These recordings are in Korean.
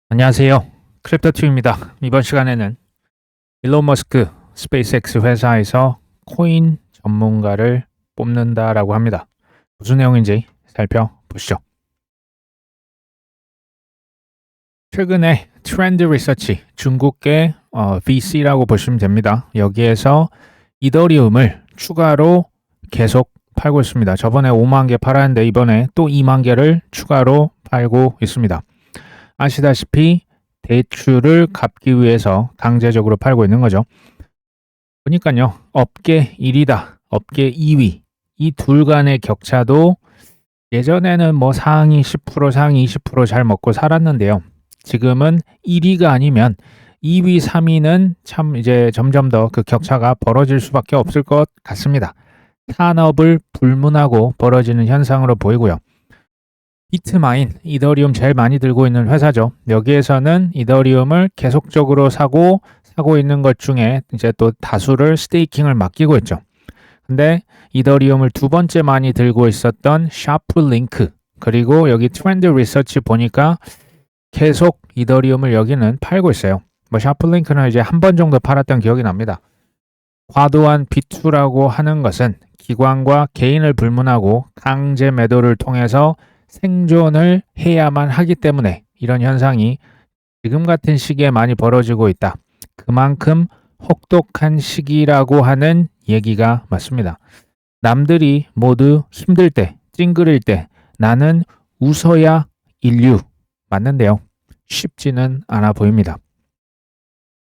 안녕하세요. 크립토튜입니다. 이번 시간에는 일론 머스크 스페이스X 회사에서 코인 전문가를 뽑는다라고 합니다. 무슨 내용인지 살펴보시죠. 최근에 트렌드 리서치, 중국계 VC라고 보시면 됩니다. 여기에서 이더리움을 추가로 계속 팔고 있습니다. 저번에 5만 개 팔았는데 이번에 또 2만 개를 추가로 팔고 있습니다. 아시다시피 대출을 갚기 위해서 강제적으로 팔고 있는 거죠. 보니까요, 업계 1위다, 업계 2위, 이 둘 간의 격차도 예전에는 뭐 상위 10%, 상위 20% 잘 먹고 살았는데요. 지금은 1위가 아니면 2위, 3위는 참 이제 점점 더 그 격차가 벌어질 수밖에 없을 것 같습니다. 산업을 불문하고 벌어지는 현상으로 보이고요. 비트마인, 이더리움 제일 많이 들고 있는 회사죠. 여기에서는 이더리움을 계속적으로 사고 있는 것 중에 이제 또 다수를 스테이킹을 맡기고 있죠. 근데 이더리움을 두 번째 많이 들고 있었던 샤프링크, 그리고 여기 트렌드 리서치 보니까 계속 이더리움을 여기는 팔고 있어요. 뭐 샤프링크는 이제 한 번 정도 팔았던 기억이 납니다. 과도한 비투라고 하는 것은 기관과 개인을 불문하고 강제 매도를 통해서 생존을 해야만 하기 때문에 이런 현상이 지금 같은 시기에 많이 벌어지고 있다. 그만큼 혹독한 시기라고 하는 얘기가 맞습니다. 남들이 모두 힘들 때, 찡그릴 때 나는 웃어야 인류 맞는데요. 쉽지는 않아 보입니다.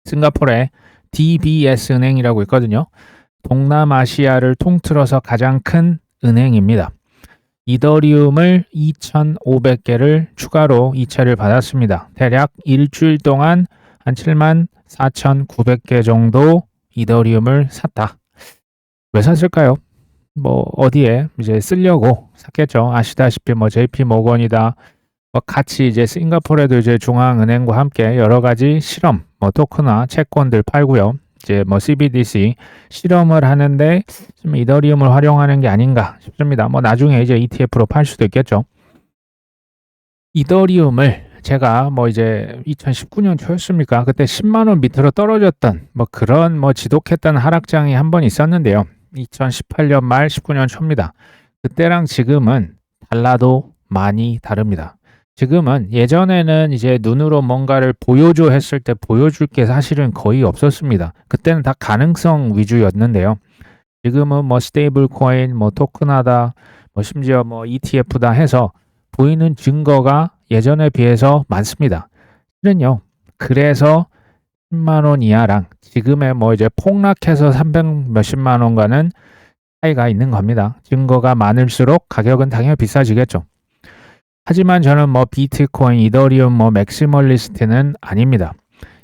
싱가포르에 DBS 은행이라고 있거든요. 동남아시아를 통틀어서 가장 큰 은행입니다. 이더리움을 2,500개를 추가로 이체를 받았습니다. 대략 일주일 동안 한 74,900개 정도 이더리움을 샀다. 왜 샀을까요? 뭐 어디에 이제 쓰려고 샀겠죠. 아시다시피 뭐 JP 모건이다. 뭐 같이 이제 싱가포르에도 이제 중앙은행과 함께 여러 가지 실험, 뭐 토크나 채권들 팔고요. 이제 뭐 CBDC 실험을 하는데 좀 이더리움을 활용하는 게 아닌가 싶습니다. 뭐 나중에 이제 ETF로 팔 수도 있겠죠. 이더리움을 제가 뭐 이제 2019년 초였습니까? 그때 10만 원 밑으로 떨어졌던 뭐 그런 뭐 지독했던 하락장이 한 번 있었는데요. 2018년 말 19년 초입니다. 그때랑 지금은 달라도 많이 다릅니다. 지금은 예전에는 이제 눈으로 뭔가를 보여줘 했을 때 보여줄 게 사실은 거의 없었습니다. 그때는 다 가능성 위주였는데요. 지금은 뭐 스테이블 코인, 뭐 토큰하다, 뭐 심지어 뭐 ETF다 해서 보이는 증거가 예전에 비해서 많습니다. 실은요. 그래서 10만 원 이하랑 지금의 뭐 이제 폭락해서 300 몇십만 원과는 차이가 있는 겁니다. 증거가 많을수록 가격은 당연히 비싸지겠죠. 하지만 저는 뭐 비트코인, 이더리움, 뭐 맥시멀리스트는 아닙니다.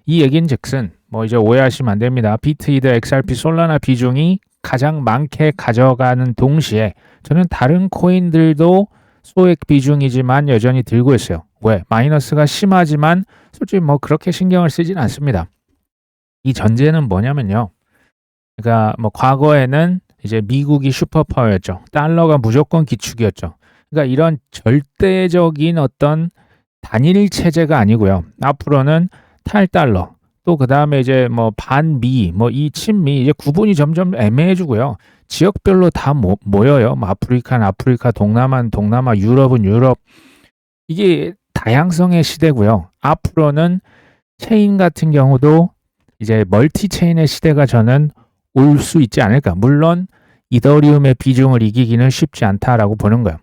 이 얘긴즉슨 뭐 이제 오해하시면 안 됩니다. 비트, 이더, XRP, 솔라나 비중이 가장 많게 가져가는 동시에 저는 다른 코인들도 소액 비중이지만 여전히 들고 있어요. 왜? 마이너스가 심하지만 솔직히 뭐 그렇게 신경을 쓰진 않습니다. 이 전제는 뭐냐면요. 그러니까 뭐 과거에는 이제 미국이 슈퍼파워였죠. 달러가 무조건 기축이었죠. 그러니까 이런 절대적인 어떤 단일 체제가 아니고요. 앞으로는 탈달러, 또 그다음에 이제 뭐 반미, 뭐 이 친미 이제 구분이 점점 애매해지고요. 지역별로 다 모여요. 뭐 아프리카는 아프리카, 동남아는 동남아, 유럽은 유럽. 이게 다양성의 시대고요. 앞으로는 체인 같은 경우도 이제 멀티 체인의 시대가 저는 올 수 있지 않을까. 물론 이더리움의 비중을 이기기는 쉽지 않다라고 보는 거예요.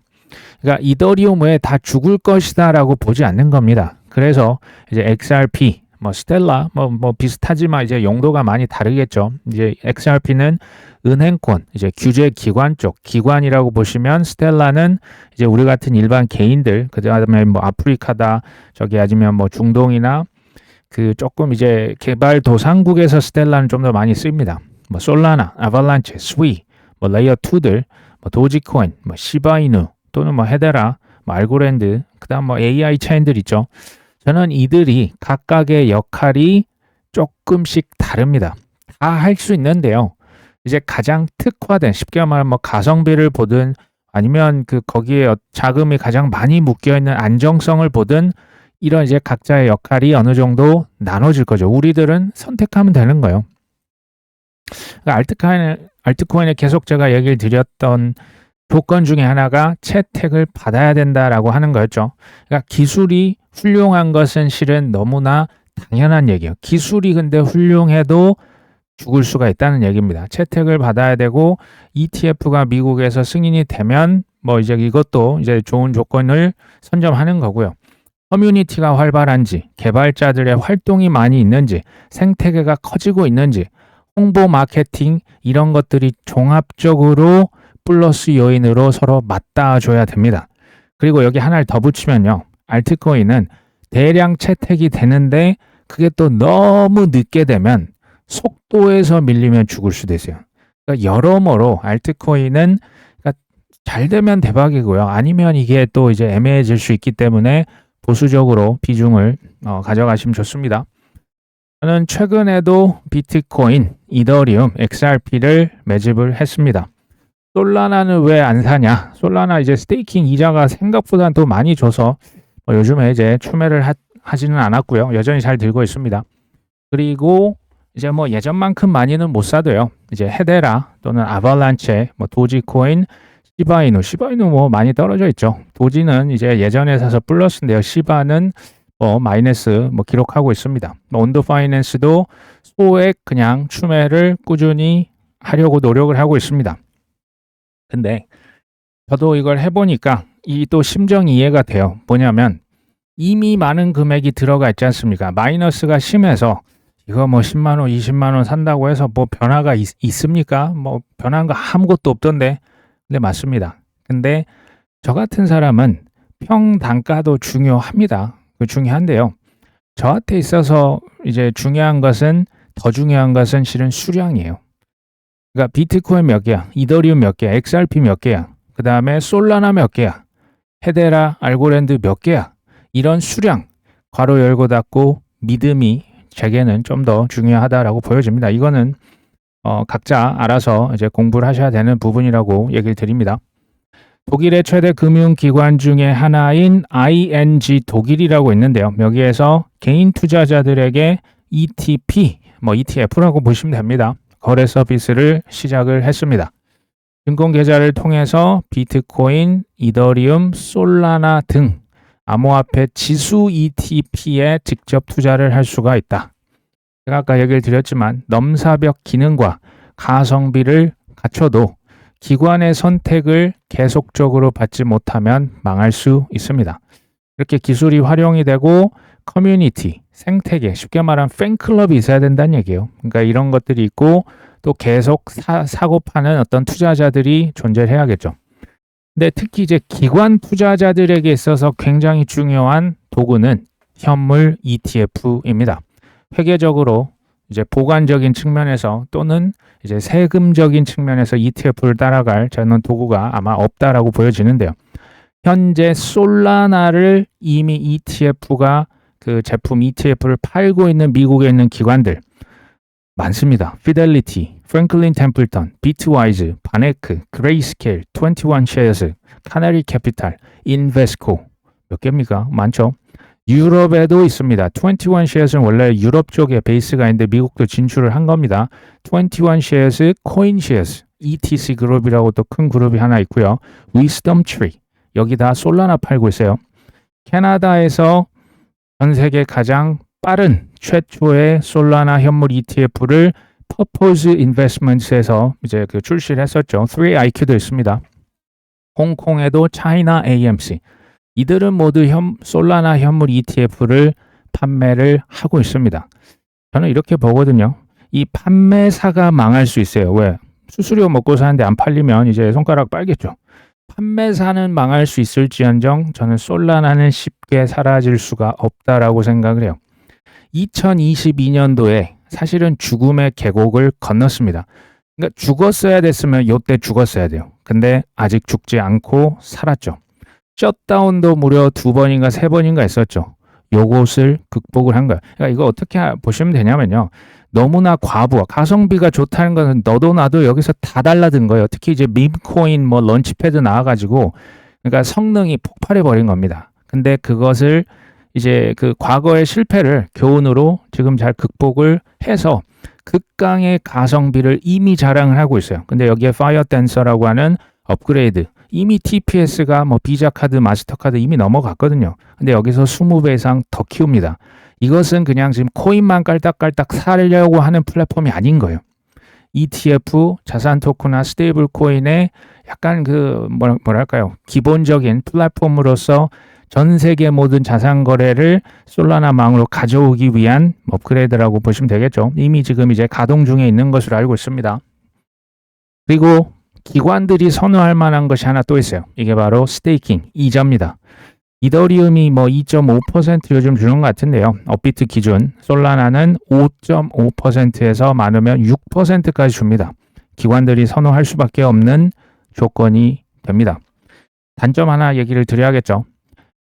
그러니까 이더리움 외에 다 죽을 것이다라고 보지 않는 겁니다. 그래서 이제 XRP, 뭐 스텔라, 뭐 비슷하지만 이제 용도가 많이 다르겠죠. 이제 XRP는 은행권, 이제 규제 기관 쪽 기관이라고 보시면 스텔라는 이제 우리 같은 일반 개인들, 그다음에 뭐 아프리카다, 저기 아니면 뭐 중동이나 그 조금 이제 개발도상국에서 스텔라는 좀 더 많이 쓰입니다. 뭐 솔라나, 아발란체, 스위, 뭐 레이어 2들, 뭐 도지코인, 뭐 시바이누 또는 뭐 헤데라, 뭐 알고랜드, 그다음 뭐 AI 체인들 있죠. 저는 이들이 각각의 역할이 조금씩 다릅니다. 다 할 수 있는데요. 이제 가장 특화된 쉽게 말하면 뭐 가성비를 보든 아니면 그 거기에 자금이 가장 많이 묶여 있는 안정성을 보든 이런 이제 각자의 역할이 어느 정도 나눠질 거죠. 우리들은 선택하면 되는 거예요. 그러니까 알트코인에 계속 제가 얘기를 드렸던 조건 중에 하나가 채택을 받아야 된다라고 하는 거였죠. 그러니까 기술이 훌륭한 것은 실은 너무나 당연한 얘기예요. 기술이 근데 훌륭해도 죽을 수가 있다는 얘기입니다. 채택을 받아야 되고 ETF가 미국에서 승인이 되면 뭐 이제 이것도 이제 좋은 조건을 선점하는 거고요. 커뮤니티가 활발한지, 개발자들의 활동이 많이 있는지, 생태계가 커지고 있는지, 홍보 마케팅 이런 것들이 종합적으로 플러스 요인으로 서로 맞닿아줘야 됩니다. 그리고 여기 하나를 더 붙이면요. 알트코인은 대량 채택이 되는데 그게 또 너무 늦게 되면 속도에서 밀리면 죽을 수도 있어요. 그러니까 여러모로 알트코인은 그러니까 잘 되면 대박이고요. 아니면 이게 또 이제 애매해질 수 있기 때문에 보수적으로 비중을 가져가시면 좋습니다. 저는 최근에도 비트코인, 이더리움, XRP를 매집을 했습니다. 솔라나는 왜 안 사냐? 솔라나 이제 스테이킹 이자가 생각보다 더 많이 줘서 요즘에 이제 추매를 하지는 않았고요. 여전히 잘 들고 있습니다. 그리고 이제 뭐 예전만큼 많이는 못 사도요. 이제 헤데라 또는 아발란체, 뭐 도지코인, 시바이누 뭐 많이 떨어져 있죠. 도지는 이제 예전에 사서 플러스인데요. 시바는 마이너스 기록하고 있습니다. 온도 파이낸스도 소액 그냥 추매를 꾸준히 하려고 노력을 하고 있습니다. 근데 저도 이걸 해보니까 이 또 심정이 이해가 돼요. 뭐냐면 이미 많은 금액이 들어가 있지 않습니까? 마이너스가 심해서 이거 뭐 10만 원, 20만 원 산다고 해서 뭐 변화가 있습니까? 뭐 변한 거 아무것도 없던데. 근데 맞습니다. 근데 저 같은 사람은 평단가도 중요합니다. 중요한데요. 저한테 있어서 이제 더 중요한 것은 실은 수량이에요. 그러니까 비트코인 몇 개야, 이더리움 몇 개야, XRP 몇 개야, 그 다음에 솔라나 몇 개야, 헤데라, 알고랜드 몇 개야. 이런 수량, 괄호 열고 닫고 믿음이 제게는 좀 더 중요하다라고 보여집니다. 이거는 각자 알아서 이제 공부를 하셔야 되는 부분이라고 얘기를 드립니다. 독일의 최대 금융기관 중에 하나인 ING 독일이라고 있는데요. 여기에서 개인 투자자들에게 ETF라고 보시면 됩니다. 거래 서비스를 시작을 했습니다. 증권 계좌를 통해서 비트코인, 이더리움, 솔라나 등 암호화폐 지수 ETP에 직접 투자를 할 수가 있다. 제가 아까 얘기를 드렸지만 넘사벽 기능과 가성비를 갖춰도 기관의 선택을 계속적으로 받지 못하면 망할 수 있습니다. 이렇게 기술이 활용이 되고 커뮤니티, 생태계, 쉽게 말하면 팬클럽이 있어야 된다는 얘기예요. 그러니까 이런 것들이 있고 또 계속 사고 파는 어떤 투자자들이 존재해야겠죠. 근데 특히 이제 기관 투자자들에게 있어서 굉장히 중요한 도구는 현물 ETF입니다. 회계적으로 이제 보관적인 측면에서 또는 이제 세금적인 측면에서 ETF를 따라갈 저는 도구가 아마 없다라고 보여지는데요. 현재 솔라나를 이미 ETF가 그 제품 ETF를 팔고 있는 미국에 있는 기관들 많습니다. 피델리티, 프랭클린 템플턴, 비트와이즈, 바네크, 그레이스케일, 21쉐어스, 카나리 캐피탈, 인베스코 몇 개입니까? 많죠. 유럽에도 있습니다. 21쉐어스는 원래 유럽 쪽에 베이스가 있는데 미국도 진출을 한 겁니다. 21쉐어스, 코인쉐어스, ETC 그룹이라고 또 큰 그룹이 하나 있고요. 위스덤 트리 여기 다 솔라나 팔고 있어요. 캐나다에서 전 세계 가장 빠른 최초의 솔라나 현물 ETF를 Purpose Investments에서 이제 출시를 했었죠. 3IQ도 있습니다. 홍콩에도 China AMC 이들은 모두 솔라나 현물 ETF를 판매를 하고 있습니다. 저는 이렇게 보거든요. 이 판매사가 망할 수 있어요. 왜? 수수료 먹고 사는데 안 팔리면 이제 손가락 빨겠죠. 판매사는 망할 수 있을지언정 저는 솔라나는 쉽게 사라질 수가 없다라고 생각을 해요. 2022년도에 사실은 죽음의 계곡을 건넜습니다. 그러니까 죽었어야 됐으면 요때 죽었어야 돼요. 근데 아직 죽지 않고 살았죠. 셧다운도 무려 2번인가 3번인가 했었죠. 요것을 극복을 한 거예요. 그러니까 이거 어떻게 보시면 되냐면요. 너무나 과부하, 가성비가 좋다는 것은 너도 나도 여기서 다 달라든 거예요. 특히 이제 밈코인, 런치패드 나와가지고, 그러니까 성능이 폭발해 버린 겁니다. 근데 그것을 이제 그 과거의 실패를 교훈으로 지금 잘 극복을 해서 극강의 가성비를 이미 자랑을 하고 있어요. 근데 여기에 파이어 댄서라고 하는 업그레이드, 이미 TPS가 뭐 비자 카드, 마스터 카드 이미 넘어갔거든요. 근데 여기서 20배 이상 더 키웁니다. 이것은 그냥 지금 코인만 깔딱깔딱 사려고 하는 플랫폼이 아닌 거예요. ETF, 자산 토큰이나 스테이블 코인의 약간 그 뭐랄까요? 기본적인 플랫폼으로서 전 세계 모든 자산 거래를 솔라나망으로 가져오기 위한 업그레이드라고 보시면 되겠죠. 이미 지금 이제 가동 중에 있는 것으로 알고 있습니다. 그리고 기관들이 선호할 만한 것이 하나 또 있어요. 이게 바로 스테이킹, 이자입니다. 이더리움이 뭐 2.5% 요즘 주는 것 같은데요. 업비트 기준 솔라나는 5.5%에서 많으면 6%까지 줍니다. 기관들이 선호할 수밖에 없는 조건이 됩니다. 단점 하나 얘기를 드려야겠죠.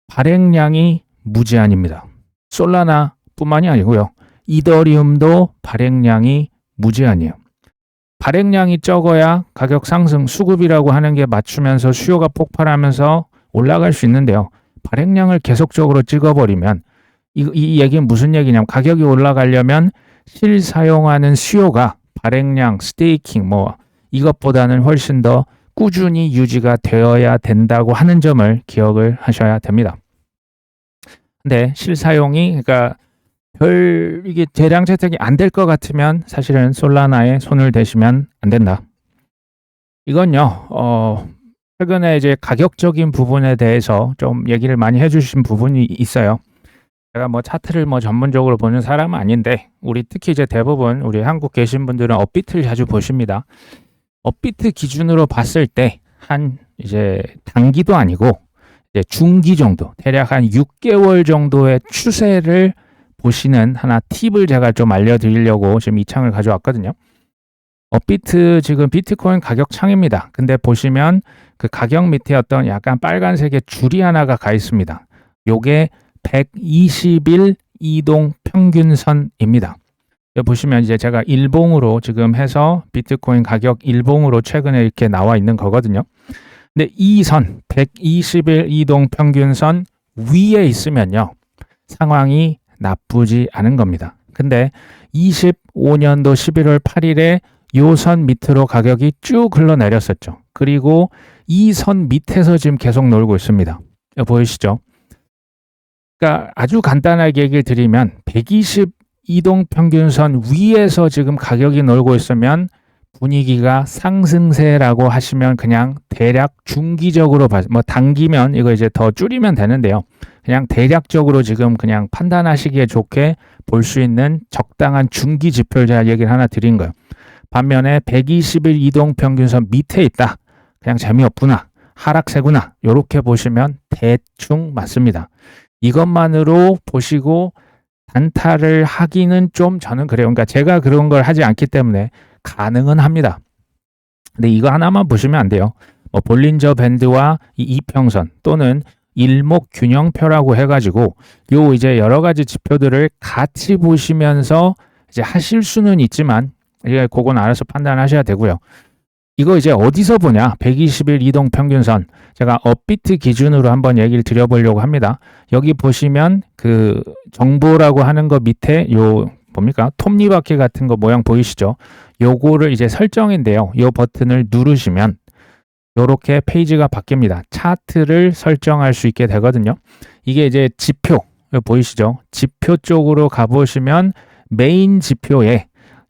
발행량이 무제한입니다. 솔라나뿐만이 아니고요. 이더리움도 발행량이 무제한이에요. 발행량이 적어야 가격 상승, 수급이라고 하는 게 맞추면서 수요가 폭발하면서 올라갈 수 있는데요. 발행량을 계속적으로 찍어버리면 이 얘기는 무슨 얘기냐면 가격이 올라가려면 실사용하는 수요가 발행량, 스테이킹 뭐 이것보다는 훨씬 더 꾸준히 유지가 되어야 된다고 하는 점을 기억을 하셔야 됩니다. 근데 실사용이 그러니까 이게 대량 채택이 안 될 것 같으면 사실은 솔라나에 손을 대시면 안 된다. 이건요. 최근에 이제 가격적인 부분에 대해서 좀 얘기를 많이 해주신 부분이 있어요. 제가 뭐 차트를 뭐 전문적으로 보는 사람은 아닌데 우리 특히 이제 대부분 우리 한국 계신 분들은 업비트를 자주 보십니다. 업비트 기준으로 봤을 때 한 이제 단기도 아니고 이제 중기 정도, 대략 한 6개월 정도의 추세를 보시는 하나 팁을 제가 좀 알려드리려고 지금 이 창을 가져왔거든요. 업비트 지금 비트코인 가격 창입니다. 근데 보시면 그 가격 밑에 어떤 약간 빨간색의 줄이 하나가 가 있습니다. 요게 120일 이동 평균선입니다. 여기 보시면 이제 제가 일봉으로 지금 해서 비트코인 가격 일봉으로 최근에 이렇게 나와 있는 거거든요. 근데 이 선, 120일 이동 평균선 위에 있으면요. 상황이 나쁘지 않은 겁니다. 근데 25년도 11월 8일에 요 선 밑으로 가격이 쭉 흘러내렸었죠. 그리고 이 선 밑에서 지금 계속 놀고 있습니다. 보이시죠? 그러니까 아주 간단하게 얘기를 드리면 120 이동평균선 위에서 지금 가격이 놀고 있으면 분위기가 상승세라고 하시면 그냥 대략 중기적으로 뭐 단기면 이거 이제 더 줄이면 되는데요. 그냥 대략적으로 지금 그냥 판단하시기에 좋게 볼 수 있는 적당한 중기 지표를 제가 얘기를 하나 드린 거예요. 반면에 120일 이동평균선 밑에 있다. 그냥 재미없구나. 하락세구나. 이렇게 보시면 대충 맞습니다. 이것만으로 보시고 단타를 하기는 좀 저는 그래요. 그러니까 제가 그런 걸 하지 않기 때문에 가능은 합니다. 근데 이거 하나만 보시면 안 돼요. 뭐 볼린저 밴드와 이 이평선 또는 일목균형표라고 해가지고 요 이제 여러 가지 지표들을 같이 보시면서 이제 하실 수는 있지만 이게 그건 알아서 판단하셔야 되고요. 이거 이제 어디서 보냐? 120일 이동 평균선. 제가 업비트 기준으로 한번 얘기를 드려보려고 합니다. 여기 보시면 그 정보라고 하는 거 밑에 요 뭡니까? 톱니바퀴 같은 거 모양 보이시죠? 요거를 이제 설정인데요. 요 버튼을 누르시면 요렇게 페이지가 바뀝니다. 차트를 설정할 수 있게 되거든요. 이게 이제 지표 보이시죠? 지표 쪽으로 가보시면 메인 지표에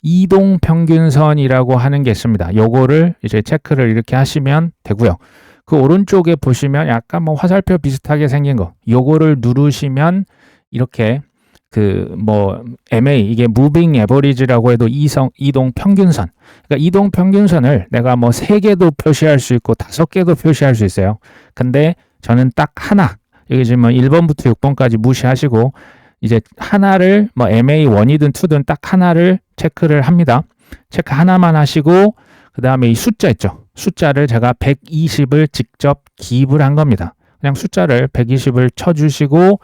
이동 평균선이라고 하는 게 있습니다. 요거를 이제 체크를 이렇게 하시면 되고요. 그 오른쪽에 보시면 약간 뭐 화살표 비슷하게 생긴 거. 요거를 누르시면 이렇게 그 뭐 MA 이게 무빙 에버리지라고 해도 이동 평균선. 그러니까 이동 평균선을 내가 뭐 3개도 표시할 수 있고 5개도 표시할 수 있어요. 근데 저는 딱 하나. 여기 지금 1번부터 6번까지 무시하시고 이제 하나를 뭐 MA1이든 2든 딱 하나를 체크를 합니다. 체크 하나만 하시고 그 다음에 이 숫자 있죠. 숫자를 제가 120을 직접 기입을 한 겁니다. 그냥 숫자를 120을 쳐주시고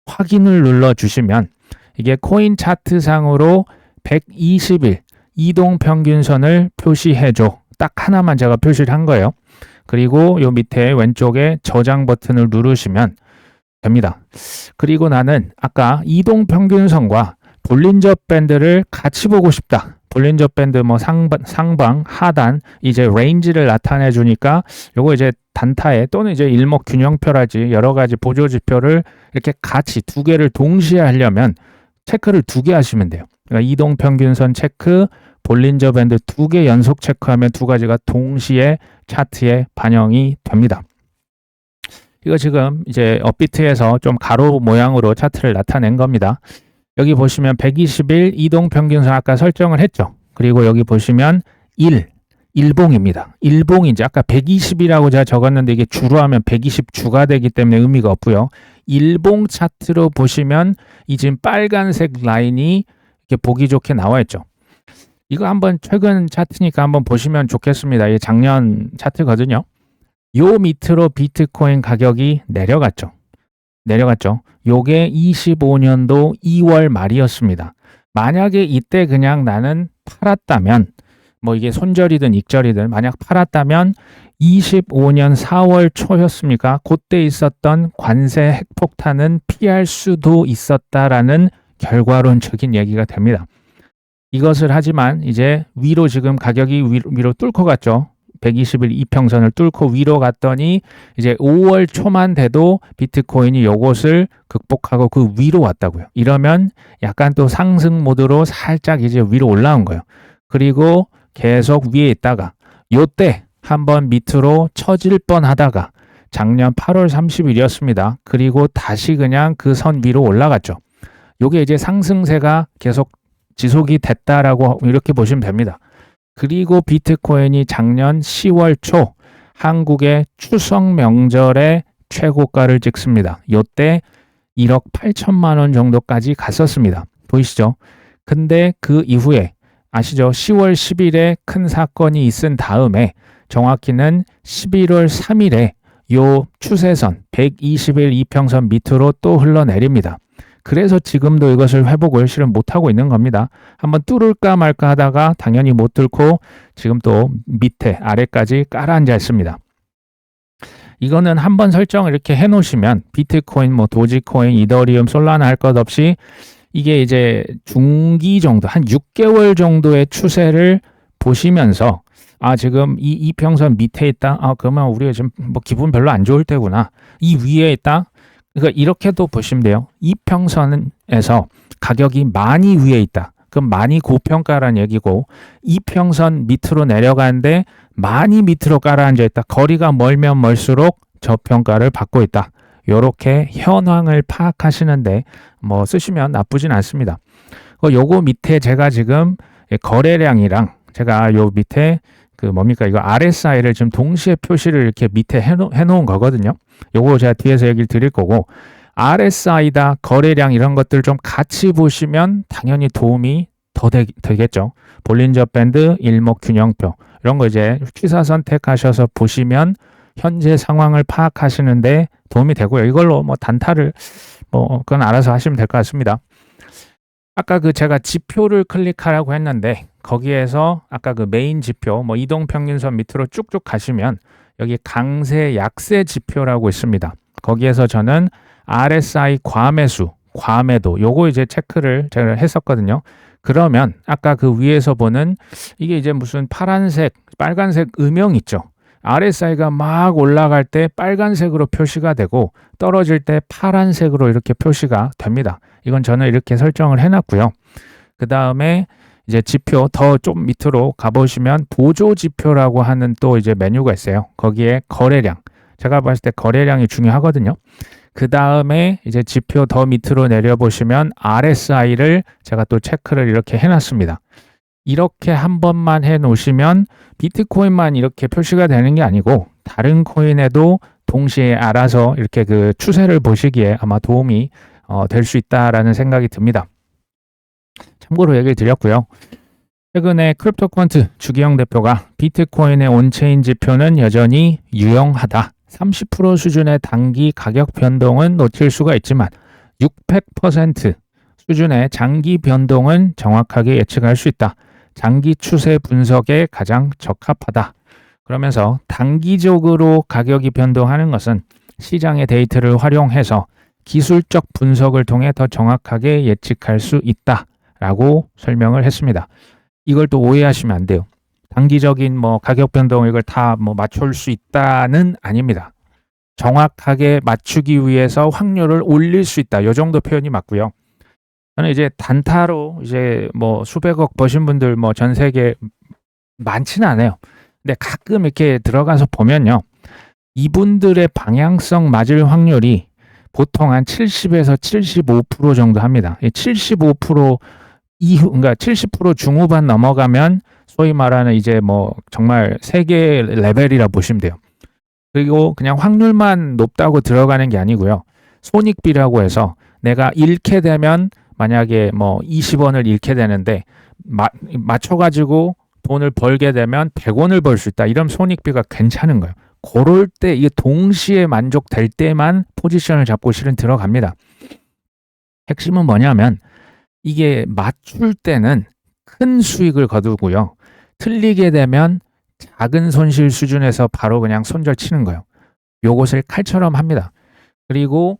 확인을 눌러주시면 이게 코인 차트상으로 120일 이동평균선을 표시해줘. 딱 하나만 제가 표시를 한 거예요. 그리고 요 밑에 왼쪽에 저장 버튼을 누르시면 됩니다. 그리고 나는 아까 이동평균선과 볼린저 밴드를 같이 보고 싶다. 볼린저 밴드 뭐 상방, 하단 이제 레인지를 나타내 주니까 요거 이제 단타에 또는 이제 일목균형표라지 여러 가지 보조 지표를 이렇게 같이 두 개를 동시에 하려면 체크를 두 개 하시면 돼요. 그러니까 이동평균선 체크, 볼린저 밴드 두 개 연속 체크하면 두 가지가 동시에 차트에 반영이 됩니다. 이거 지금 이제 업비트에서 좀 가로 모양으로 차트를 나타낸 겁니다. 여기 보시면 120일 이동평균선 아까 설정을 했죠. 그리고 여기 보시면 1봉입니다. 1봉이 이제 아까 120이라고 제가 적었는데 이게 주로 하면 120주가 되기 때문에 의미가 없고요. 1봉 차트로 보시면 이 지금 빨간색 라인이 이렇게 보기 좋게 나와 있죠. 이거 한번 최근 차트니까 한번 보시면 좋겠습니다. 이게 작년 차트거든요. 요 밑으로 비트코인 가격이 내려갔죠. 요게 25년도 2월 말이었습니다. 만약에 이때 그냥 나는 팔았다면 뭐 이게 손절이든 익절이든 만약 팔았다면 25년 4월 초였습니까? 그때 있었던 관세 핵폭탄은 피할 수도 있었다라는 결과론적인 얘기가 됩니다. 이것을 하지만 이제 위로 지금 가격이 위로 뚫고 갔죠. 120일 이평선을 뚫고 위로 갔더니 이제 5월 초만 돼도 비트코인이 요것을 극복하고 그 위로 왔다고요. 이러면 약간 또 상승 모드로 살짝 이제 위로 올라온 거예요. 그리고 계속 위에 있다가 요때 한번 밑으로 처질 뻔 하다가 작년 8월 30일이었습니다. 그리고 다시 그냥 그 선 위로 올라갔죠. 요게 이제 상승세가 계속 지속이 됐다라고 이렇게 보시면 됩니다. 그리고 비트코인이 작년 10월 초 한국의 추석 명절에 최고가를 찍습니다. 요때 1억 8천만 원 정도까지 갔었습니다. 보이시죠? 근데 그 이후에 아시죠? 10월 10일에 큰 사건이 있은 다음에 정확히는 11월 3일에 요 추세선 120일 이평선 밑으로 또 흘러내립니다. 그래서 지금도 이것을 회복을 실은 못하고 있는 겁니다. 한번 뚫을까 말까 하다가 당연히 못 뚫고 지금 또 밑에 아래까지 깔아앉아 있습니다. 이거는 한번 설정을 이렇게 해놓으시면 비트코인, 뭐 도지코인, 이더리움, 솔라나 할 것 없이 이게 이제 중기 정도, 한 6개월 정도의 추세를 보시면서 아 지금 이 이평선 밑에 있다. 아 그러면 우리가 지금 뭐 기분 별로 안 좋을 때구나. 이 위에 있다. 그러니까 이렇게도 보시면 돼요. 이평선에서 가격이 많이 위에 있다. 그럼 많이 고평가란 얘기고 이평선 밑으로 내려가는데 많이 밑으로 깔아앉아 있다. 거리가 멀면 멀수록 저평가를 받고 있다. 요렇게 현황을 파악하시는데 뭐 쓰시면 나쁘진 않습니다. 요거 밑에 제가 지금 거래량이랑 제가 요 밑에 그 뭡니까 이거 RSI를 지금 동시에 표시를 이렇게 밑에 해놓은 거거든요. 요거 제가 뒤에서 얘기를 드릴 거고 RSI다 거래량 이런 것들 좀 같이 보시면 당연히 도움이 더 되겠죠. 볼린저 밴드, 일목균형표 이런 거 이제 취사 선택하셔서 보시면 현재 상황을 파악하시는데 도움이 되고요. 이걸로 뭐 단타를 뭐 그건 알아서 하시면 될 것 같습니다. 아까 그 제가 지표를 클릭하라고 했는데 거기에서 아까 그 메인 지표 뭐 이동평균선 밑으로 쭉쭉 가시면 여기 강세 약세 지표라고 있습니다. 거기에서 저는 RSI 과매수, 과매도 요거 이제 체크를 제가 했었거든요. 그러면 아까 그 위에서 보는 이게 이제 무슨 파란색, 빨간색 음영 있죠. RSI가 막 올라갈 때 빨간색으로 표시가 되고 떨어질 때 파란색으로 이렇게 표시가 됩니다. 이건 저는 이렇게 설정을 해놨고요. 그 다음에 이제 지표 더 좀 밑으로 가보시면 보조 지표라고 하는 또 이제 메뉴가 있어요. 거기에 거래량. 제가 봤을 때 거래량이 중요하거든요. 그 다음에 이제 지표 더 밑으로 내려보시면 RSI를 제가 또 체크를 이렇게 해놨습니다. 이렇게 한 번만 해 놓으시면 비트코인만 이렇게 표시가 되는 게 아니고 다른 코인에도 동시에 알아서 이렇게 그 추세를 보시기에 아마 도움이 될 수 있다라는 생각이 듭니다. 참고로 얘기를 드렸고요. 최근에 크립토퀀트 주기영 대표가 비트코인의 온체인 지표는 여전히 유용하다. 30% 수준의 단기 가격 변동은 놓칠 수가 있지만 600% 수준의 장기 변동은 정확하게 예측할 수 있다. 장기 추세 분석에 가장 적합하다. 그러면서 단기적으로 가격이 변동하는 것은 시장의 데이터를 활용해서 기술적 분석을 통해 더 정확하게 예측할 수 있다라고 설명을 했습니다. 이걸 또 오해하시면 안 돼요. 단기적인 뭐 가격 변동 이걸 다 뭐 맞출 수 있다는 아닙니다. 정확하게 맞추기 위해서 확률을 올릴 수 있다. 요 정도 표현이 맞고요. 저는 이제 단타로 이제 뭐 수백억 버신 분들 뭐 전 세계 많지는 않아요. 근데 가끔 이렇게 들어가서 보면요. 이분들의 방향성 맞을 확률이 보통 한 70에서 75% 정도 합니다. 75% 이후, 그러니까 70% 중후반 넘어가면 소위 말하는 이제 뭐 정말 세계 레벨이라 보시면 돼요. 그리고 그냥 확률만 높다고 들어가는 게 아니고요. 손익비라고 해서 내가 잃게 되면 만약에 뭐 20원을 잃게 되는데 맞춰가지고 돈을 벌게 되면 100원을 벌 수 있다. 이런 손익비가 괜찮은 거예요. 그럴 때 이게 동시에 만족될 때만 포지션을 잡고 실은 들어갑니다. 핵심은 뭐냐면 이게 맞출 때는 큰 수익을 거두고요. 틀리게 되면 작은 손실 수준에서 바로 그냥 손절 치는 거예요. 요것을 칼처럼 합니다. 그리고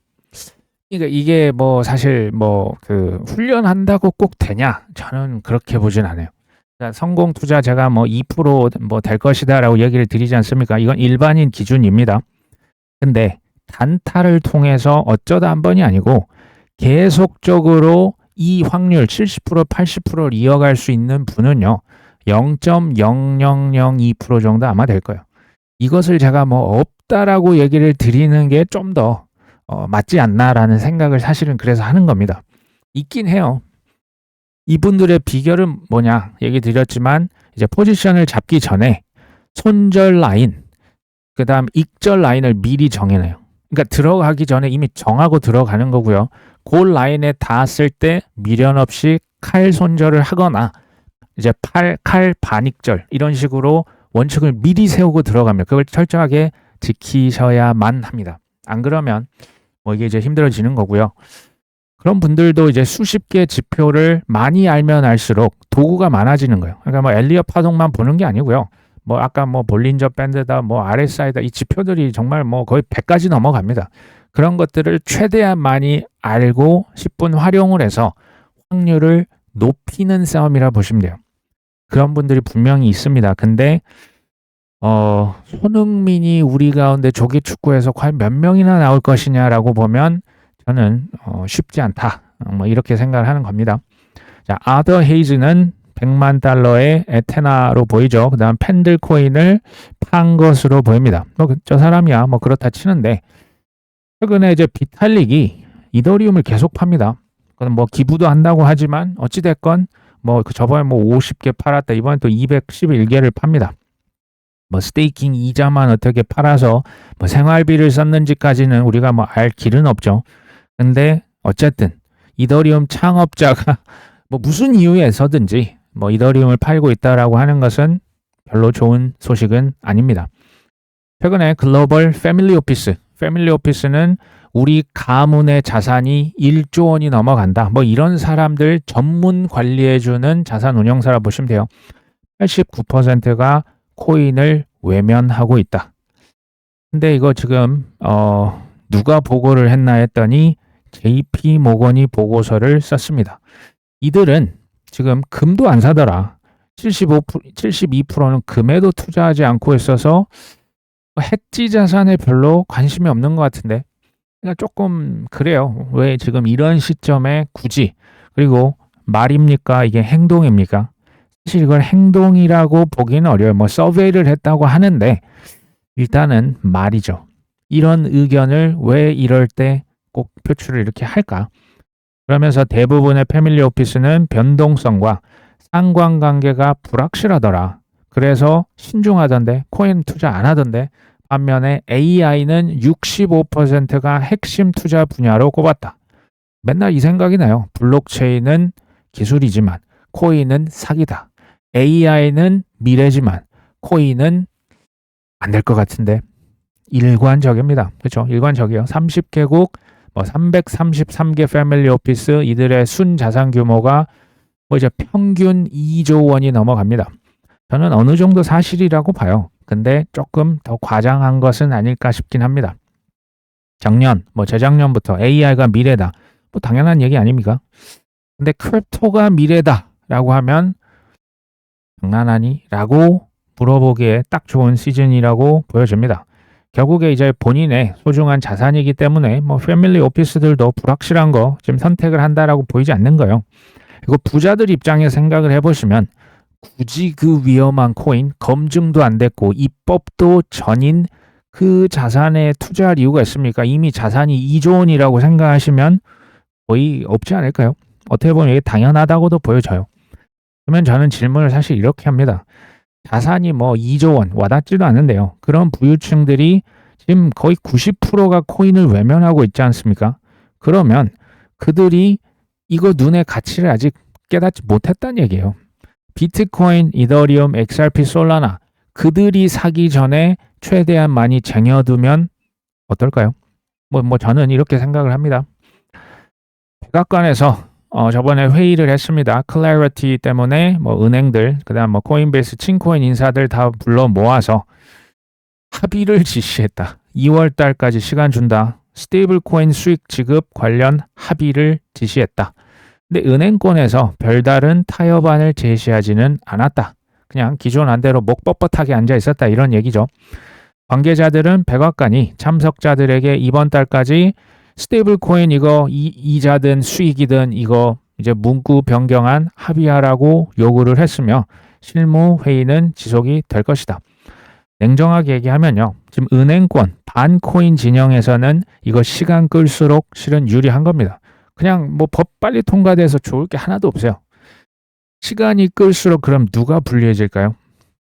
이게 뭐 사실 뭐 그 훈련한다고 꼭 되냐? 저는 그렇게 보진 않아요. 그러니까 성공 투자 제가 뭐 2% 될 것이다라고 얘기를 드리지 않습니까? 이건 일반인 기준입니다. 근데 단타를 통해서 어쩌다 한 번이 아니고 계속적으로 이 확률 70% 80%를 이어갈 수 있는 분은요. 0.0002% 정도 아마 될 거예요. 이것을 제가 뭐 없다라고 얘기를 드리는 게 좀 더 맞지 않나라는 생각을 사실은 그래서 하는 겁니다. 있긴 해요. 이분들의 비결은 뭐냐 얘기 드렸지만 이제 포지션을 잡기 전에 손절 라인, 그 다음 익절 라인을 미리 정해놔요. 그러니까 들어가기 전에 이미 정하고 들어가는 거고요. 그 라인에 닿았을 때 미련 없이 칼 손절을 하거나 이제 칼 반익절 이런 식으로 원칙을 미리 세우고 들어가면 그걸 철저하게 지키셔야만 합니다. 안 그러면 뭐 이게 이제 힘들어지는 거고요. 그런 분들도 이제 수십 개 지표를 많이 알면 알수록 도구가 많아지는 거예요. 그러니까 뭐 엘리엇 파동만 보는 게 아니고요. 뭐 아까 뭐 볼린저 밴드다, 뭐 RSI다 이 지표들이 정말 뭐 거의 100까지 넘어갑니다. 그런 것들을 최대한 많이 알고 10분 활용을 해서 확률을 높이는 싸움이라 보시면 돼요. 그런 분들이 분명히 있습니다. 근데 손흥민이 우리 가운데 조기 축구에서 과연 몇 명이나 나올 것이냐라고 보면 저는 쉽지 않다. 뭐 이렇게 생각을 하는 겁니다. 자, 아더 헤이즈는 100만 달러의 에테나로 보이죠. 그 다음 팬들 코인을 판 것으로 보입니다. 저 사람이야 뭐 그렇다 치는데 최근에 이제 비탈릭이 이더리움을 계속 팝니다. 그건 뭐 기부도 한다고 하지만 어찌됐건 뭐 저번에 뭐 50개 팔았다. 이번에 또 211개를 팝니다. 뭐 스테이킹 이자만 어떻게 팔아서 뭐 생활비를 썼는지까지는 우리가 뭐 알 길은 없죠. 근데 어쨌든 이더리움 창업자가 뭐 무슨 이유에서든지 뭐 이더리움을 팔고 있다라고 하는 것은 별로 좋은 소식은 아닙니다. 최근에 글로벌 패밀리 오피스는 우리 가문의 자산이 1조 원이 넘어간다. 뭐 이런 사람들 전문 관리해주는 자산 운용사라 보시면 돼요. 89%가 코인을 외면하고 있다. 근데 이거 지금 누가 보고를 했나 했더니 JP 모건이 보고서를 썼습니다. 이들은 지금 금도 안 사더라. 72%는 금에도 투자하지 않고 있어서 해지 자산에 별로 관심이 없는 것 같은데 그러니까 조금 그래요. 왜 지금 이런 시점에 굳이 그리고 말입니까? 이게 행동입니까? 사실 이걸 행동이라고 보기는 어려워요. 뭐 서베이를 했다고 하는데 일단은 말이죠. 이런 의견을 왜 이럴 때 꼭 표출을 이렇게 할까? 그러면서 대부분의 패밀리 오피스는 변동성과 상관관계가 불확실하더라. 그래서 신중하던데 코인 투자 안 하던데 반면에 AI는 65%가 핵심 투자 분야로 꼽았다. 맨날 이 생각이 나요. 블록체인은 기술이지만 코인은 사기다. AI는 미래지만 코인은 안 될 것 같은데 일관적입니다. 그렇죠? 일관적이에요. 30개국 333개 패밀리 오피스 이들의 순 자산 규모가 뭐 이제 평균 2조 원이 넘어갑니다. 저는 어느 정도 사실이라고 봐요. 근데 조금 더 과장한 것은 아닐까 싶긴 합니다. 작년, 뭐 재작년부터 AI가 미래다. 뭐 당연한 얘기 아닙니까? 근데 크립토가 미래다라고 하면 장난하니? 라고 물어보기에 딱 좋은 시즌이라고 보여집니다. 결국에 이제 본인의 소중한 자산이기 때문에 뭐 패밀리 오피스들도 불확실한 거 지금 선택을 한다라고 보이지 않는 거예요. 그리고 부자들 입장에 생각을 해보시면 굳이 그 위험한 코인 검증도 안 됐고 입법도 전인 그 자산에 투자할 이유가 있습니까? 이미 자산이 2조 원이라고 생각하시면 거의 없지 않을까요? 어떻게 보면 이게 당연하다고도 보여져요. 그러면 저는 질문을 사실 이렇게 합니다. 자산이 뭐 2조 원 와닿지도 않는데요. 그런 부유층들이 지금 거의 90%가 코인을 외면하고 있지 않습니까? 그러면 그들이 이거 눈의 가치를 아직 깨닫지 못했다는 얘기예요. 비트코인, 이더리움, XRP, 솔라나 그들이 사기 전에 최대한 많이 쟁여두면 어떨까요? 뭐 저는 이렇게 생각을 합니다. 백악관에서 저번에 회의를 했습니다. 클래리티 때문에 뭐 은행들, 그다음 뭐 코인베이스, 친코인 인사들 다 불러 모아서 합의를 지시했다. 2월 달까지 시간 준다. 스테이블 코인 수익 지급 관련 합의를 지시했다. 근데 은행권에서 별다른 타협안을 제시하지는 않았다. 그냥 기존 안대로 목 뻣뻣하게 앉아 있었다 이런 얘기죠. 관계자들은 백악관이 참석자들에게 이번 달까지 스테이블 코인 이거 이자든 수익이든 이거 이제 문구 변경안 합의하라고 요구를 했으며 실무 회의는 지속이 될 것이다. 냉정하게 얘기하면요. 지금 은행권 반코인 진영에서는 이거 시간 끌수록 실은 유리한 겁니다. 그냥 뭐 법 빨리 통과돼서 좋을 게 하나도 없어요. 시간이 끌수록 그럼 누가 불리해질까요?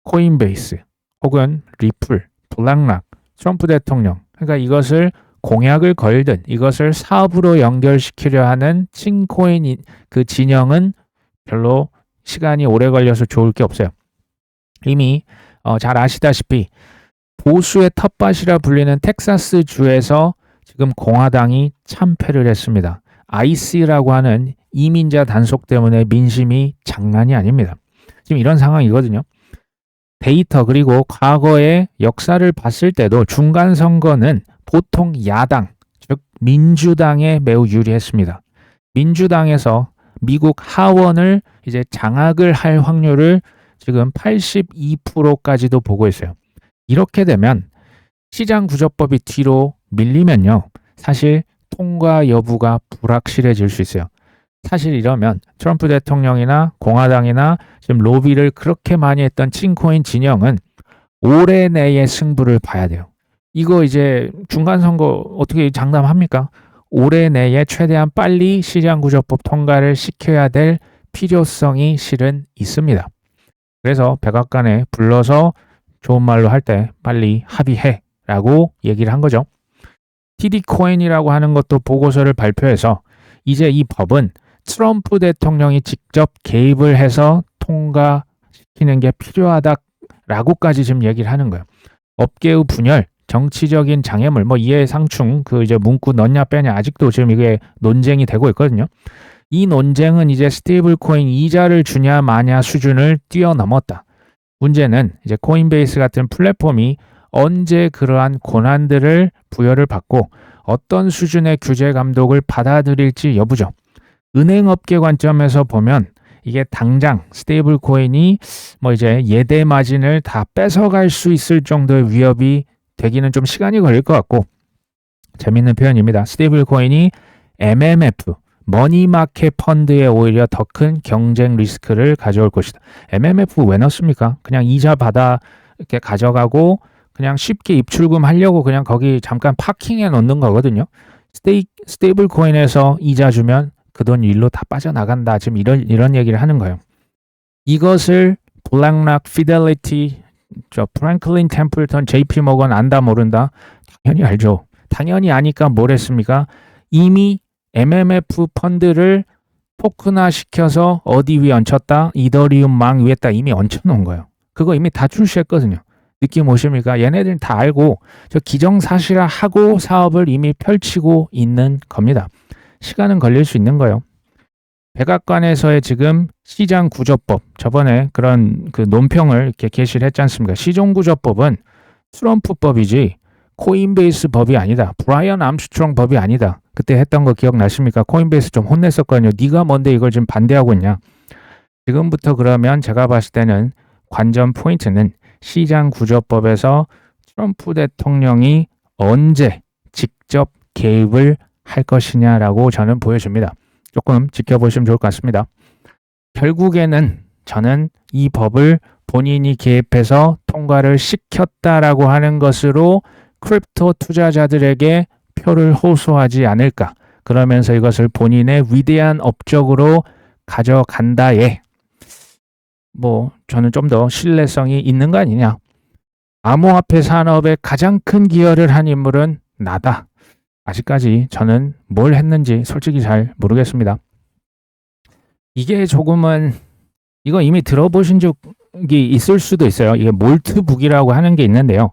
코인베이스 혹은 리플, 블랙락, 트럼프 대통령. 그러니까 이것을 공약을 걸든 이것을 사업으로 연결시키려 하는 친코인 그 진영은 별로 시간이 오래 걸려서 좋을 게 없어요. 이미 잘 아시다시피 보수의 텃밭이라 불리는 텍사스 주에서 지금 공화당이 참패를 했습니다. IC라고 하는 이민자 단속 때문에 민심이 장난이 아닙니다. 지금 이런 상황이거든요. 데이터 그리고 과거의 역사를 봤을 때도 중간 선거는 보통 야당, 즉 민주당에 매우 유리했습니다. 민주당에서 미국 하원을 이제 장악을 할 확률을 지금 82%까지도 보고 있어요. 이렇게 되면 시장 구조법이 뒤로 밀리면요. 사실 통과 여부가 불확실해질 수 있어요. 사실 이러면 트럼프 대통령이나 공화당이나 지금 로비를 그렇게 많이 했던 친코인 진영은 올해 내에 승부를 봐야 돼요. 이거 이제 중간선거 어떻게 장담합니까? 올해 내에 최대한 빨리 시장구조법 통과를 시켜야 될 필요성이 실은 있습니다. 그래서 백악관에 불러서 좋은 말로 할 때 빨리 합의해 라고 얘기를 한 거죠. TD코인이라고 하는 것도 보고서를 발표해서 이제 이 법은 트럼프 대통령이 직접 개입을 해서 통과시키는 게 필요하다라고까지 지금 얘기를 하는 거예요. 업계의 분열, 정치적인 장애물, 뭐 이해상충, 그 이제 문구 넣냐 빼냐 아직도 지금 이게 논쟁이 되고 있거든요. 이 논쟁은 이제 스테이블 코인 이자를 주냐 마냐 수준을 뛰어넘었다. 문제는 이제 코인베이스 같은 플랫폼이 언제 그러한 권한들을 부여를 받고 어떤 수준의 규제 감독을 받아들일지 여부죠. 은행업계 관점에서 보면 이게 당장 스테이블 코인이 뭐 이제 예대 마진을 다 뺏어갈 수 있을 정도의 위협이 되기는 좀 시간이 걸릴 것 같고, 재밌는 표현입니다. 스테이블 코인이 MMF, 머니마켓 펀드에 오히려 더 큰 경쟁 리스크를 가져올 것이다. MMF 왜 넣습니까? 그냥 이자 받아 이렇게 가져가고 그냥 쉽게 입출금 하려고 그냥 거기 잠깐 파킹해 놓는 거거든요. 스테이블 코인에서 이자 주면 그 돈 일로 다 빠져나간다. 지금 이런 얘기를 하는 거예요. 이것을 블랙락, 피델리티, 프랭클린 템플턴, JP 모건 안다 모른다? 당연히 알죠. 당연히 아니까 뭘 했습니까? 이미 MMF 펀드를 토큰화 시켜서 어디 위에 얹혔다? 이더리움 망 위에다 이미 얹혀놓은 거예요. 그거 이미 다 출시했거든요. 느낌 오십니까? 얘네들은 다 알고 저 기정사실화하고 사업을 이미 펼치고 있는 겁니다. 시간은 걸릴 수 있는 거예요. 백악관에서의 지금 시장구조법, 저번에 그런 그 논평을 이렇게 게시를 했지 않습니까? 시장구조법은 트럼프법이지 코인베이스 법이 아니다. 브라이언 암스트롱 법이 아니다. 그때 했던 거 기억나십니까? 코인베이스 좀 혼냈었거든요. 네가 뭔데 이걸 지금 반대하고 있냐. 지금부터 그러면 제가 봤을 때는 관전 포인트는 시장 구조법에서 트럼프 대통령이 언제 직접 개입을 할 것이냐라고 저는 보여집니다. 조금 지켜보시면 좋을 것 같습니다. 결국에는 저는 이 법을 본인이 개입해서 통과를 시켰다라고 하는 것으로 크립토 투자자들에게 표를 호소하지 않을까. 그러면서 이것을 본인의 위대한 업적으로 가져간다에 저는 좀 더 신뢰성이 있는 거 아니냐. 암호화폐 산업에 가장 큰 기여를 한 인물은 나다. 아직까지 저는 뭘 했는지 솔직히 잘 모르겠습니다. 이게 조금은 이거 이미 들어보신 적이 있을 수도 있어요. 이게 몰트북이라고 하는 게 있는데요.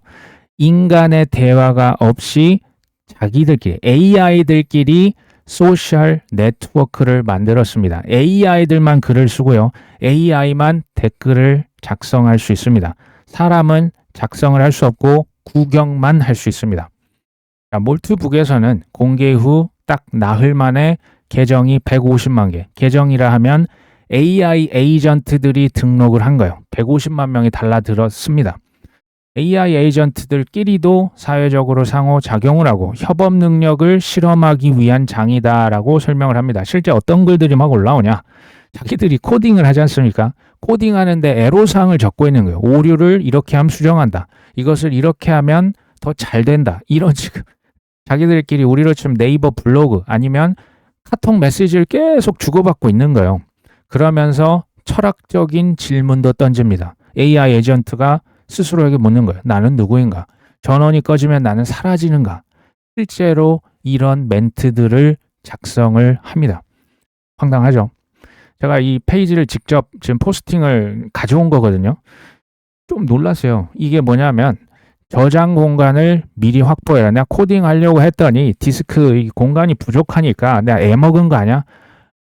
인간의 대화가 없이 자기들끼리 AI들끼리 소셜 네트워크를 만들었습니다. AI들만 글을 쓰고요. AI만 댓글을 작성할 수 있습니다. 사람은 작성을 할 수 없고 구경만 할 수 있습니다. 자, 몰트북에서는 공개 후 딱 나흘 만에 계정이 150만 개. 계정이라 하면 AI 에이전트들이 등록을 한 거예요. 150만 명이 달라들었습니다. AI 에이전트들끼리도 사회적으로 상호작용을 하고 협업 능력을 실험하기 위한 장이다라고 설명을 합니다. 실제 어떤 글들이 막 올라오냐? 자기들이 코딩을 하지 않습니까? 코딩하는데 애로사항을 적고 있는 거예요. 오류를 이렇게 하면 수정한다. 이것을 이렇게 하면 더 잘 된다. 이런 지금 자기들끼리 우리로 치면 네이버 블로그 아니면 카톡 메시지를 계속 주고받고 있는 거예요. 그러면서 철학적인 질문도 던집니다. AI 에이전트가 스스로에게 묻는 거예요. 나는 누구인가? 전원이 꺼지면 나는 사라지는가? 실제로 이런 멘트들을 작성을 합니다. 황당하죠? 제가 이 페이지를 직접 지금 포스팅을 가져온 거거든요. 좀 놀랐어요. 이게 뭐냐면 저장 공간을 미리 확보해라. 내가 코딩 하려고 했더니 디스크 공간이 부족하니까 내가 애먹은 거 아니야?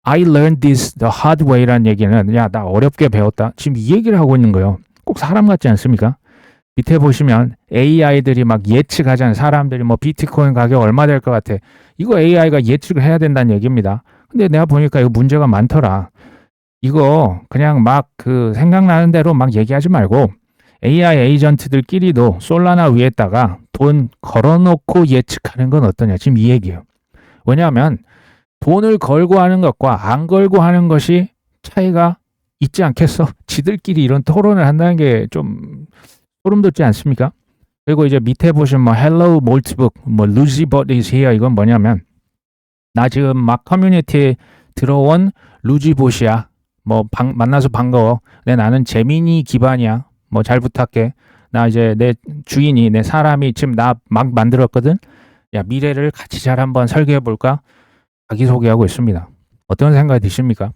I learned this the hard way라는 얘기는 야, 나 어렵게 배웠다. 지금 이 얘기를 하고 있는 거예요. 꼭 사람 같지 않습니까? 밑에 보시면 AI들이 막 예측하잖아요. 사람들이 비트코인 가격 얼마 될 것 같아. 이거 AI가 예측을 해야 된다는 얘기입니다. 근데 내가 보니까 이거 문제가 많더라. 이거 그냥 막 생각나는 대로 막 얘기하지 말고 AI 에이전트들끼리도 솔라나 위에다가 돈 걸어놓고 예측하는 건 어떠냐. 지금 이 얘기예요. 왜냐하면 돈을 걸고 하는 것과 안 걸고 하는 것이 차이가 있지 않겠어? 지들끼리 이런 토론을 한다는 게 좀 소름 돋지 않습니까? 그리고 이제 밑에 보시면 Hello Moltbook, Lucy Bot is here 이건 뭐냐면 나 지금 막 커뮤니티에 들어온 루지봇이야. 만나서 반가워. 나는 재민이 기반이야. 잘 부탁해. 나 이제 내 주인이 내 사람이 지금 나 막 만들었거든. 야, 미래를 같이 잘 한번 설계해 볼까? 자기소개하고 있습니다. 어떤 생각이 드십니까?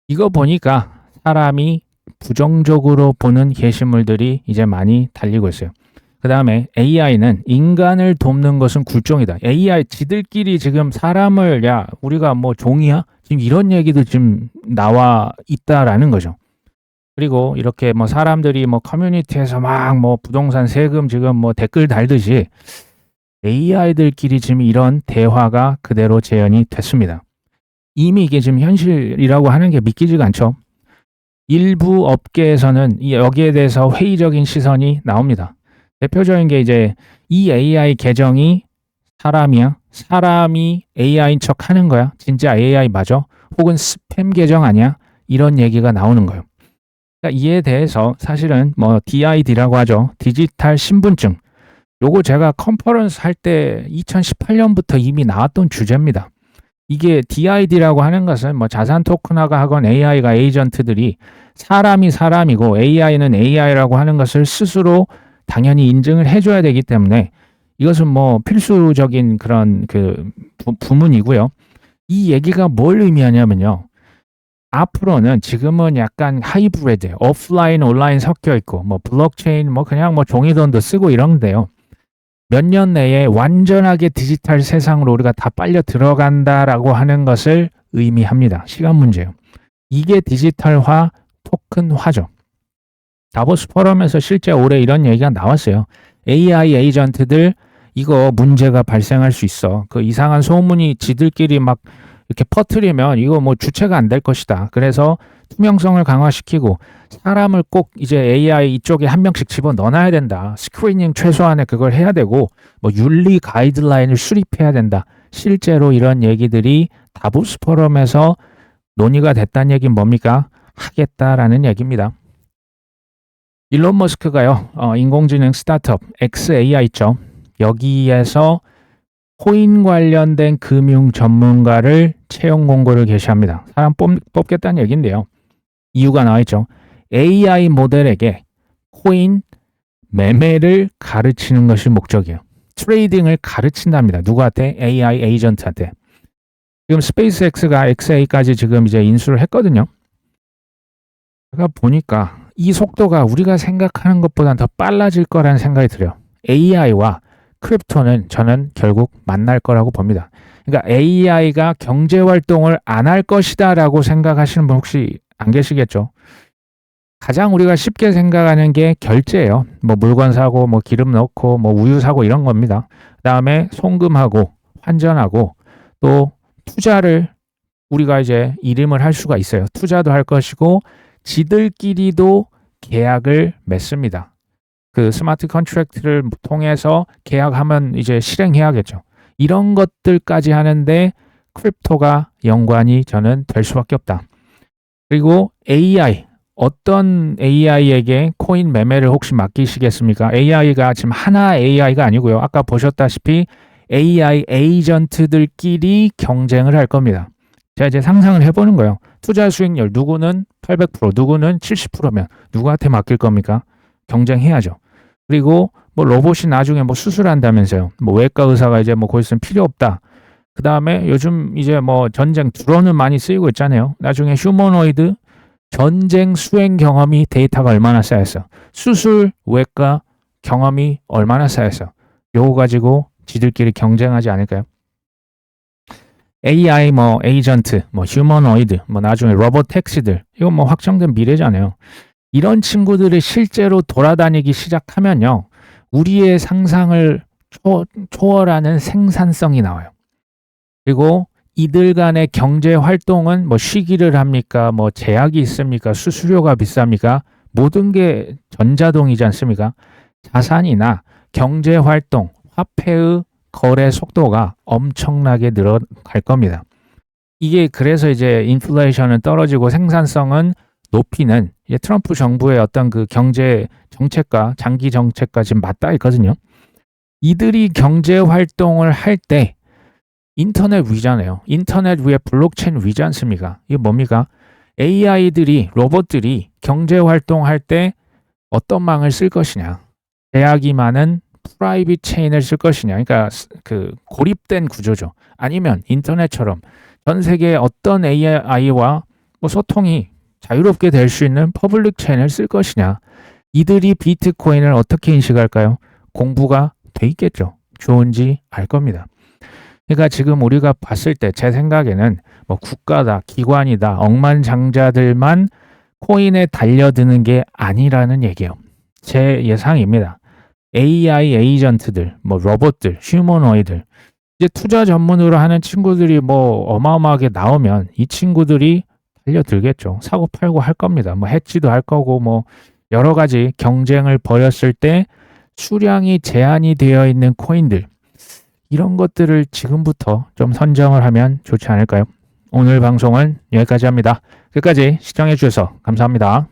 이거 보니까 사람이 부정적으로 보는 게시물들이 이제 많이 달리고 있어요. 그 다음에 AI는 인간을 돕는 것은 굴종이다. AI 지들끼리 지금 사람을 야 우리가 종이야? 지금 이런 얘기도 지금 나와 있다라는 거죠. 그리고 이렇게 사람들이 커뮤니티에서 막 부동산 세금 지금 댓글 달듯이 AI들끼리 지금 이런 대화가 그대로 재현이 됐습니다. 이미 이게 지금 현실이라고 하는 게 믿기지가 않죠. 일부 업계에서는 여기에 대해서 회의적인 시선이 나옵니다. 대표적인 게 이제 이 AI 계정이 사람이야? 사람이 AI인 척 하는 거야? 진짜 AI 맞아? 혹은 스팸 계정 아니야? 이런 얘기가 나오는 거예요. 그러니까 이에 대해서 사실은 DID라고 하죠. 디지털 신분증. 요거 제가 컨퍼런스 할 때 2018년부터 이미 나왔던 주제입니다. 이게 DID라고 하는 것은 자산 토큰화가 하건 AI가 에이전트들이 사람이 사람이고 AI는 AI라고 하는 것을 스스로 당연히 인증을 해줘야 되기 때문에 이것은 필수적인 그런 부문이고요. 이 얘기가 뭘 의미하냐면요. 앞으로는 지금은 약간 하이브리드, 오프라인, 온라인 섞여 있고 블록체인, 그냥 종이돈도 쓰고 이런데요. 몇 년 내에 완전하게 디지털 세상으로 우리가 다 빨려 들어간다라고 하는 것을 의미합니다. 시간 문제예요. 이게 디지털화, 토큰화죠. 다보스 포럼에서 실제 올해 이런 얘기가 나왔어요. AI 에이전트들 이거 문제가 발생할 수 있어. 그 이상한 소문이 지들끼리 막 이렇게 퍼뜨리면 이거 뭐 주체가 안 될 것이다. 그래서 투명성을 강화시키고 사람을 꼭 이제 AI 이쪽에 한 명씩 집어 넣어놔야 된다. 스크리닝 최소한의 그걸 해야 되고 뭐 윤리 가이드라인을 수립해야 된다. 실제로 이런 얘기들이 다보스 포럼에서 논의가 됐다는 얘기는 뭡니까? 하겠다라는 얘기입니다. 일론 머스크가요. 인공지능 스타트업 XAI 있죠. 여기에서 코인 관련된 금융 전문가를 채용 공고를 게시합니다. 사람 뽑겠다는 얘기인데요. 이유가 나와 있죠. AI 모델에게 코인 매매를 가르치는 것이 목적이에요. 트레이딩을 가르친답니다. 누구한테? AI 에이전트한테. 지금 스페이스X가 XA까지 지금 이제 인수를 했거든요. 제가 보니까 이 속도가 우리가 생각하는 것보다 더 빨라질 거라는 생각이 들어요. AI와 크립토는 저는 결국 만날 거라고 봅니다. 그러니까 AI가 경제 활동을 안 할 것이다라고 생각하시는 분 혹시 안 계시겠죠? 가장 우리가 쉽게 생각하는 게 결제예요. 뭐 물건 사고, 뭐 기름 넣고, 뭐 우유 사고 이런 겁니다. 그다음에 송금하고, 환전하고, 또 투자를 우리가 이제 이름을 할 수가 있어요. 투자도 할 것이고, 지들끼리도 계약을 맺습니다. 그 스마트 컨트랙트를 통해서 계약하면 이제 실행해야겠죠. 이런 것들까지 하는데 크립토가 연관이 저는 될 수밖에 없다. 그리고 AI, 어떤 AI에게 코인 매매를 혹시 맡기시겠습니까? AI가 지금 하나 AI가 아니고요. 아까 보셨다시피 AI 에이전트들끼리 경쟁을 할 겁니다. 제가 이제 상상을 해보는 거예요. 투자 수익률 누구는 800%, 누구는 70%면 누구한테 맡길 겁니까? 경쟁해야죠. 그리고 뭐 로봇이 나중에 뭐 수술한다면서요. 뭐 외과 의사가 이제 뭐 거기서는 필요 없다. 그 다음에 요즘 이제 뭐 전쟁 드론은 많이 쓰이고 있잖아요. 나중에 휴머노이드 전쟁 수행 경험이 데이터가 얼마나 쌓였어? 수술 외과 경험이 얼마나 쌓였어? 요거 가지고 지들끼리 경쟁하지 않을까요? AI 뭐 에이전트, 뭐 휴머노이드, 뭐 나중에 로봇 택시들 이건 뭐 확정된 미래잖아요. 이런 친구들이 실제로 돌아다니기 시작하면요. 우리의 상상을 초월하는 생산성이 나와요. 그리고 이들 간의 경제 활동은 뭐 시기를 합니까? 뭐 제약이 있습니까? 수수료가 비쌉니까? 모든 게 전자동이지 않습니까? 자산이나 경제 활동, 화폐의 거래 속도가 엄청나게 늘어갈 겁니다. 이게 그래서 이제 인플레이션은 떨어지고 생산성은 높이는 이제 트럼프 정부의 어떤 그 경제 정책과 장기 정책과 지금 맞닿아 있거든요. 이들이 경제 활동을 할 때 인터넷 위잖아요. 인터넷 위에 블록체인 위지 않습니까? 이게 뭡니까? AI들이 로봇들이 경제 활동할 때 어떤 망을 쓸 것이냐? 제약이 많은 프라이빗 체인을 쓸 것이냐? 그러니까 그 고립된 구조죠. 아니면 인터넷처럼 전 세계의 어떤 AI와 뭐 소통이 자유롭게 될 수 있는 퍼블릭 체인을 쓸 것이냐? 이들이 비트코인을 어떻게 인식할까요? 공부가 돼 있겠죠. 좋은지 알 겁니다. 그러니까 지금 우리가 봤을 때 제 생각에는 뭐 국가다, 기관이다, 억만장자들만 코인에 달려드는 게 아니라는 얘기예요. 제 예상입니다. AI 에이전트들, 뭐 로봇들, 휴머노이들 이제 투자 전문으로 하는 친구들이 뭐 어마어마하게 나오면 이 친구들이 달려들겠죠. 사고 팔고 할 겁니다. 뭐 해지도 할 거고 뭐 여러 가지 경쟁을 벌였을 때 수량이 제한이 되어 있는 코인들 이런 것들을 지금부터 좀 선정을 하면 좋지 않을까요? 오늘 방송은 여기까지 합니다. 끝까지 시청해 주셔서 감사합니다.